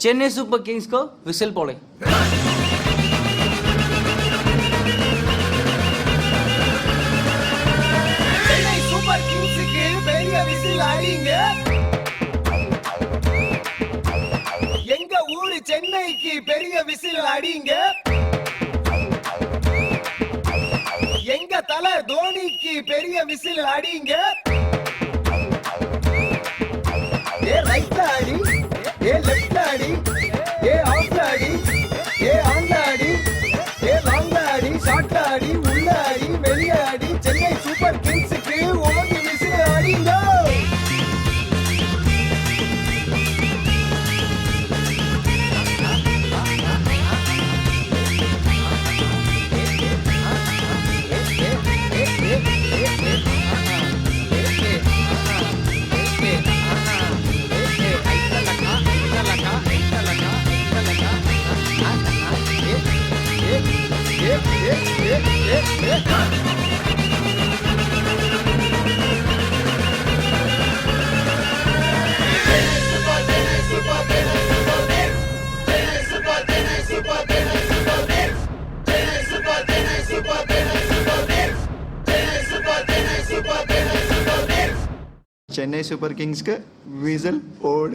Chennai super Kings को whistle போடு. Chennai super கிங்ஸ்க்கு பெரிய விசில் அடிங்க. எங்க ஊரு சென்னைக்கு பெரிய விசில் அடிங்க. எங்க தல தோனிக்கு பெரிய விசில் அடிங்க. ஏ right Aadi, A left Aadi, A of Aadi, A on Aadi, a long Aadi, short ஆடி, உள்ள ஆடி, வெளியாடி, சென்னை சூப்பர் கிங்ஸ்க்கு ஓடி விசில் அடிங்க. चेन्नई सुपर किंग्स का विजल पोड़.